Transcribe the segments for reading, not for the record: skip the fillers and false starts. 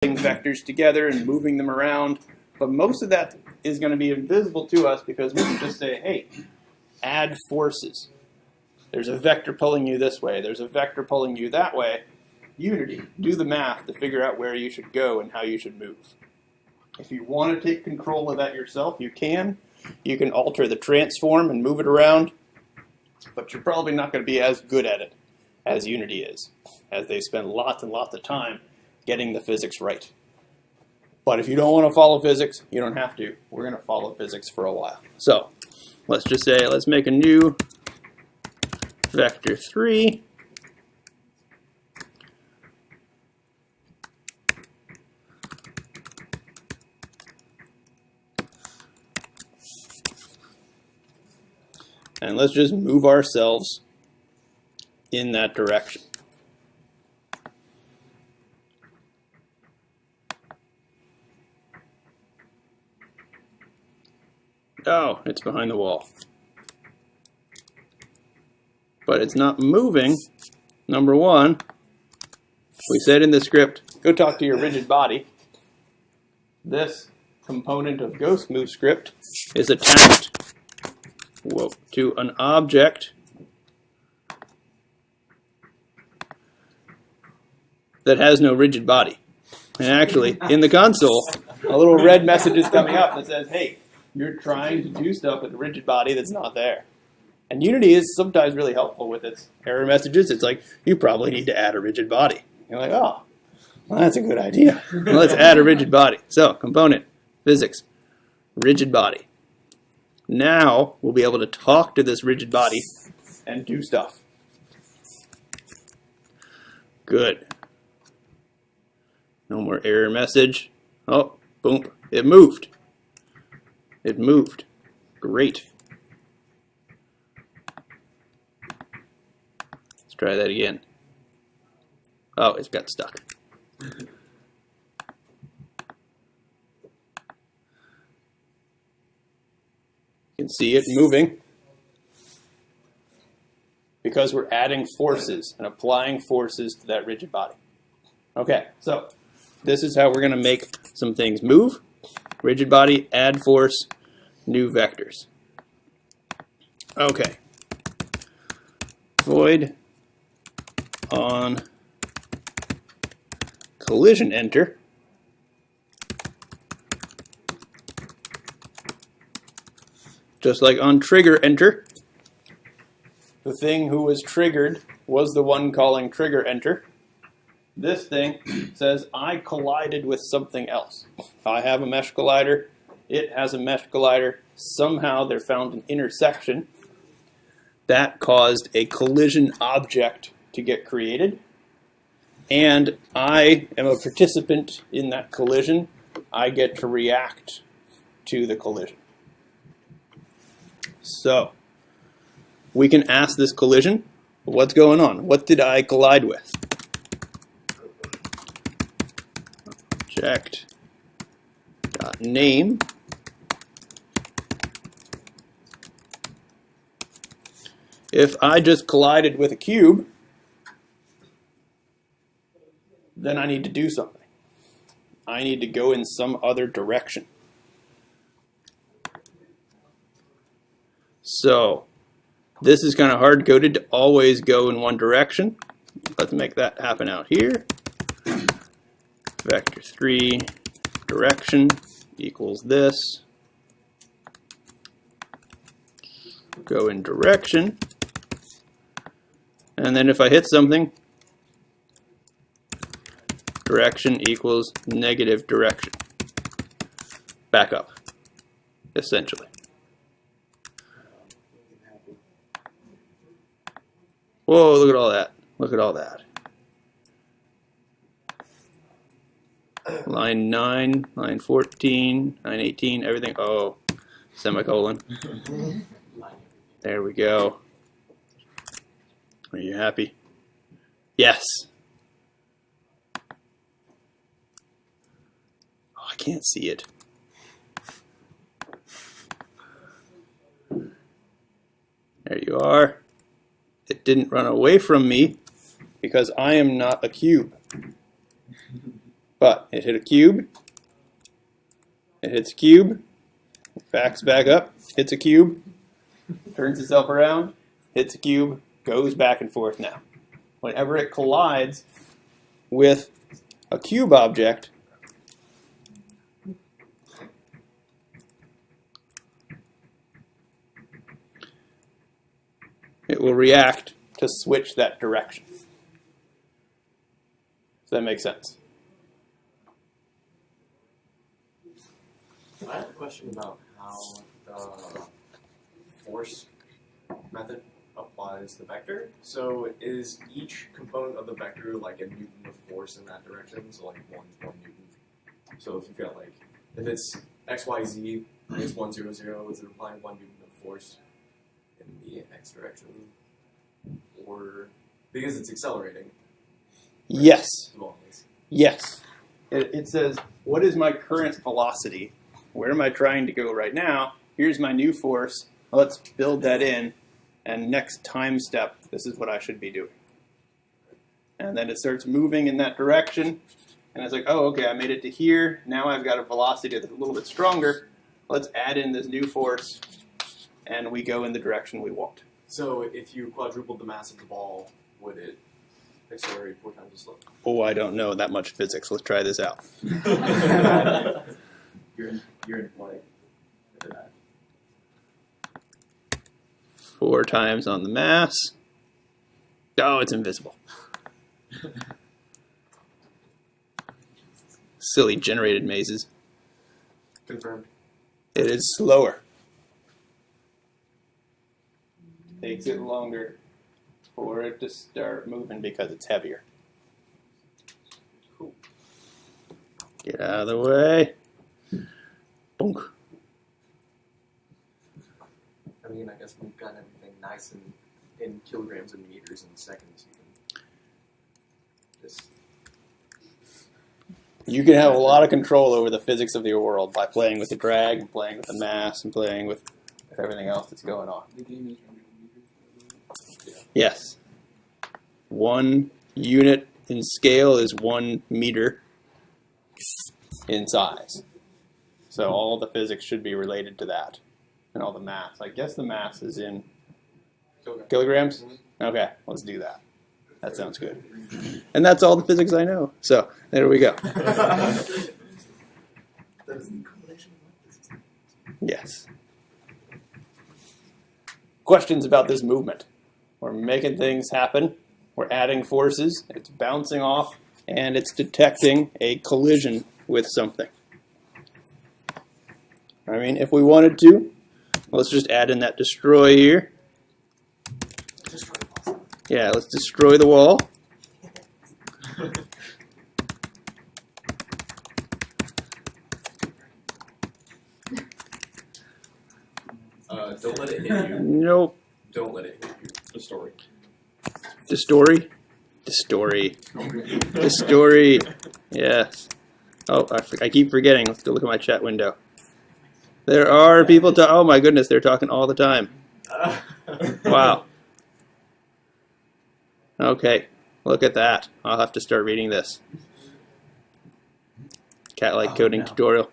vectors together and moving them around. But most of that is going to be invisible to us because we can just say, hey, add forces. There's a vector pulling you this way. There's a vector pulling you that way. Unity. Do the math to figure out where you should go and how you should move. If you want to take control of that yourself, you can. You can alter the transform and move it around. But you're probably not going to be as good at it as Unity is, as they spend lots and lots of time getting the physics right. But if you don't want to follow physics, you don't have to. We're going to follow physics for a while. So let's just say, let's make a new vector 3. And let's just move ourselves in that direction. Oh, it's behind the wall. But it's not moving. Number one, we said in the script, go talk to your rigid body. This component of Ghost Move script is attached to an object that has no rigid body. And actually, in the console, a little red message is coming up that says, hey, you're trying to do stuff with a rigid body that's not there. And Unity is sometimes really helpful with its error messages. It's like, you probably need to add a rigid body. You're like, oh, well, that's a good idea. Well, let's add a rigid body. So, component, physics, rigid body. Now, we'll be able to talk to this rigid body and do stuff. Good. No more error message. Oh, boom. It moved. It moved. Great. Let's try that again. Oh, it's got stuck. You can see it moving because we're adding forces and applying forces to that rigid body. Okay, so this is how we're going to make some things move. Rigid body, add force, new vectors. Okay. Void on collision enter. Just like on trigger enter, the thing who was triggered was the one calling trigger enter. This thing says I collided with something else. I have a mesh collider. It has a mesh collider. Somehow there found an intersection that caused a collision object to get created. And I am a participant in that collision. I get to react to the collision. So we can ask this collision, what's going on? What did I collide with? Object.name. If I just collided with a cube, then I need to do something. I need to go in some other direction. So this is kind of hard-coded to always go in one direction. Let's make that happen out here. Vector 3 direction equals this. Go in direction. And then if I hit something, direction equals negative direction. Back up, essentially. Whoa, look at all that. Look at all that. Line 9, line 14, line 18, everything. Oh, semicolon. There we go. Are you happy? Yes. Oh, I can't see it. There you are. It didn't run away from me because I am not a cube. But it hit a cube. It hits a cube. Backs back up. Hits a cube. Turns itself around. Hits a cube. Goes back and forth now. Whenever it collides with a cube object, it will react to switch that direction. Does that make sense? I have a question about how the force method applies the vector. So is each component of the vector like a newton of force in that direction? So like 1 is 1 newton. So if you've got like, if it's x, y, z, it's 1, 0, 0, is it applying 1 newton of force in the x direction? Or, because it's accelerating. Yes. Well, it's- Yes. It says, what is my current velocity? Where am I trying to go right now? Here's my new force. Let's build that in. And next time step, this is what I should be doing. And then it starts moving in that direction. And it's like, oh, okay, I made it to here. Now I've got a velocity that's a little bit stronger. Let's add in this new force. And we go in the direction we want. So if you quadrupled the mass of the ball, would it accelerate 4 times as slow? Oh, I don't know that much physics. Let's try this out. You're in flight. 4 times on the mass. Oh, it's invisible. Silly generated mazes. Confirmed. It is slower. Takes it longer for it to start moving because it's heavier. Cool. Get out of the way. Bonk. I mean, I guess we've got everything nice and in kilograms and meters and seconds. You can just You can have a lot of control over the physics of your world by playing with the drag and playing with the mass and playing with everything else that's going on. The game is 100 meters. Yes. 1 unit in scale is 1 meter in size. So all the physics should be related to that. And all the mass. I guess the mass is in kilograms? Okay, let's do that. That sounds good. And that's all the physics I know. So there we go. Yes. Questions about this movement? We're making things happen. We're adding forces. It's bouncing off, and it's detecting a collision with something. I mean, if we wanted to, let's just add in that destroy here. Yeah, let's destroy the wall. Don't let it hit you. Nope. Don't let it hit you. The story. The story? The story. The story. Yes. Oh, I keep forgetting. Let's go look at my chat window. There are people oh my goodness, they're talking all the time. Wow. Okay, look at that. I'll have to start reading this. Cat-like coding tutorial.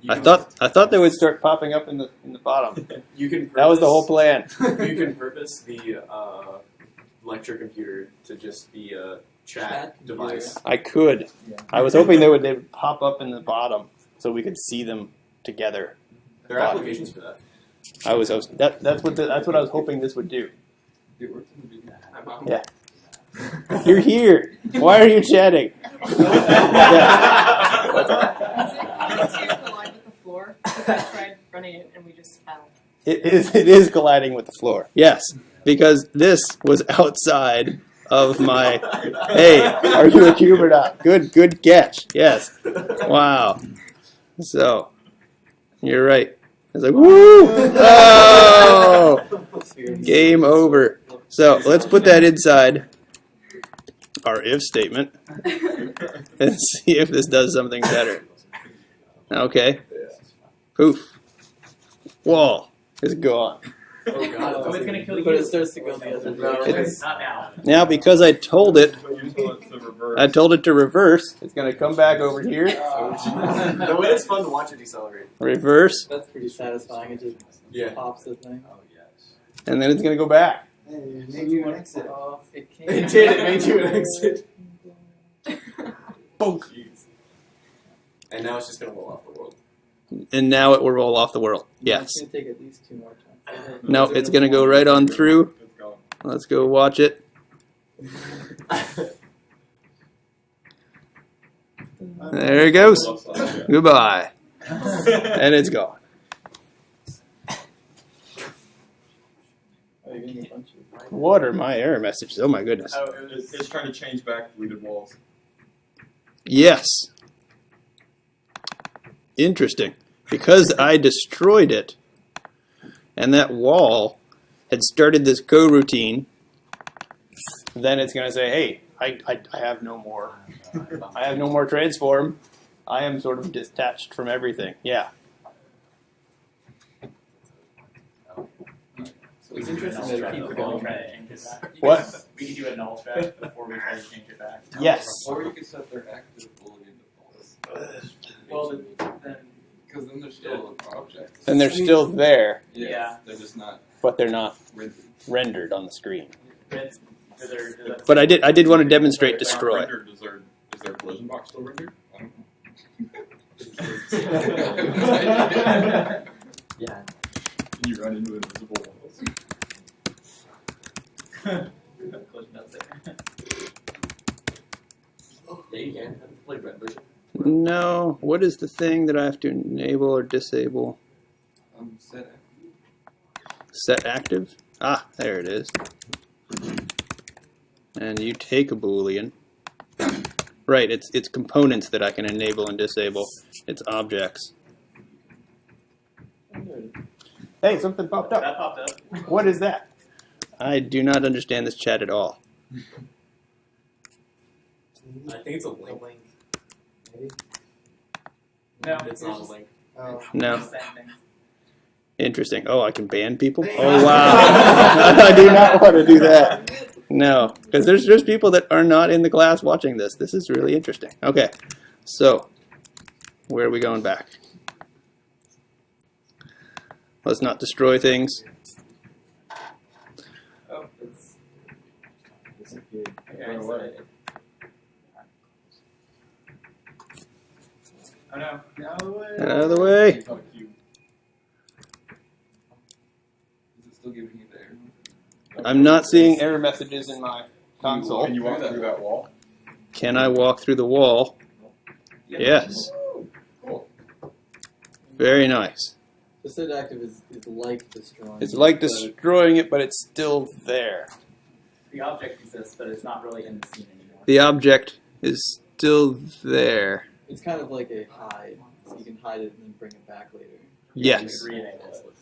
I thought they would start popping up in the bottom. You can. That was the whole plan. You can purpose the lecture computer to just be a chat device. I could. I was hoping they would pop up in the bottom so we could see them together. There are applications for that. That's what I was hoping this would do. It worked in the beginning. Yeah. You're here. Why are you chatting? It's here collide with the floor. I tried running it and we just fell. It is colliding with the floor. Yes, because this was outside of my. Hey, are you a cube or not? Good catch. Yes. Wow. So, you're right. I was like, woo! Oh! Game over. So let's put that inside our if statement and see if this does something better. Okay. Poof. Wall is gone. Oh god. Oh, it's gonna kill you. But it starts to go the other No, direction. Not now. Now, because I told it, You told it to reverse. I told it to reverse. It's going to come back over here, The way it's fun to watch it decelerate. reverse, That's pretty satisfying. It just Yeah. pops the thing. Oh, yes. and then it's going to go back. Hey, make you an exit. Oh, it can't. It did, it made you an exit. Boom. Jeez. And now it's just gonna roll off the world. And now it will roll off the world. Yes. It's gonna take at least 2 more times. No, it's going to go right on through. It's gone. Let's go watch it. There it goes. Left side, yeah. Goodbye. And it's gone. Oh, you're getting a bunch of. What are my error messages? Oh my goodness. Oh, it's trying to change back deleted walls. Yes. Interesting. Because I destroyed it, and that wall had started this coroutine, then it's going to say, hey, I have no more. I have no more transform. I am sort of detached from everything. Yeah. So it's interesting that people don't try to change it back. What? We could do a null check before we try to change it back. Yes. Or you could set their active boolean defaults. Well, then Because then they're still objects. And they're still there, Yeah. They're just not but they're not rendered. rendered on the screen. is there But I did want to demonstrate If they're not destroy. rendered, is their collision box still rendered? I don't know. Yeah. Can you run into invisible walls? Collision up there. Yeah, you can. Have play red version. No. What is the thing that I have to enable or disable? Set Set active? Ah, there it is. And you take a Boolean. Right, it's components that I can enable and disable. It's objects. Hey, something popped up. That popped up. What is that? I do not understand this chat at all. I think it's a link. No, It's not a link. Oh. No. Same thing. Interesting. Oh, I can ban people? Oh, wow. I do not want to do that. No, because there's people that are not in the class watching this. This is really interesting. Okay, so where are we going back? Let's not destroy things. Oh, it's Disappeared. okay. Run away. Oh no. Get out of the way. Get out of the way. Is it still giving you the error? I'm not seeing error messages in my console. Can you walk through that wall? Can I walk through the wall? Yes. Cool. Very nice. The set active is like destroying. It's like but destroying it, but it's still there. The object exists, but it's not really in the scene anymore. The object is still there. It's kind of like a hide. So you can hide it and then bring it back later. Yes. Re-enable it.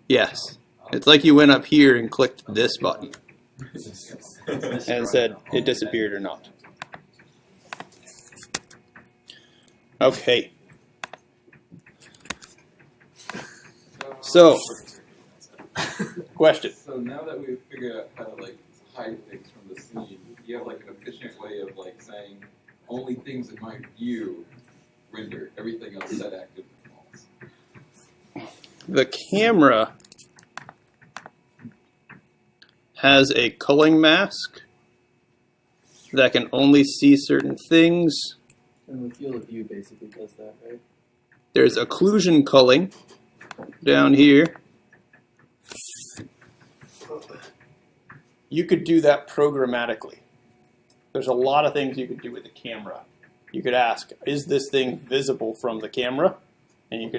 Yes. It's like you went up here and clicked this button and said it disappeared or not. Okay. So, question. So now that we've figured out how to like hide things from the scene, you have like an efficient way of like saying only things in my view render, everything else set active and false. The camera has a culling mask that can only see certain things. And the field of view basically does that, right? There's occlusion culling down here. You could do that programmatically. There's a lot of things you could do with the camera. You could ask, is this thing visible from the camera? And you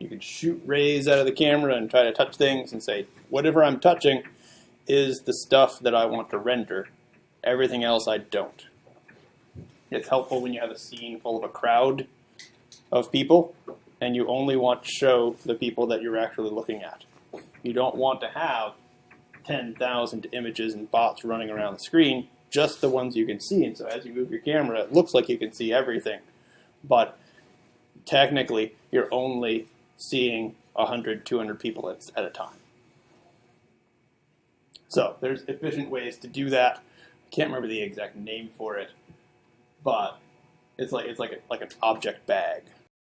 can shoot rays out of the camera and try to touch things and say, whatever I'm touching is the stuff that I want to render. Everything else I don't. It's helpful when you have a scene full of a crowd of people and you only want to show the people that you're actually looking at. You don't want to have 10,000 images and bots running around the screen, just the ones you can see. And so as you move your camera, it looks like you can see everything. But technically, you're only seeing 100, 200 people at a time. So there's efficient ways to do that. I can't remember the exact name for it, but it's like an object bag.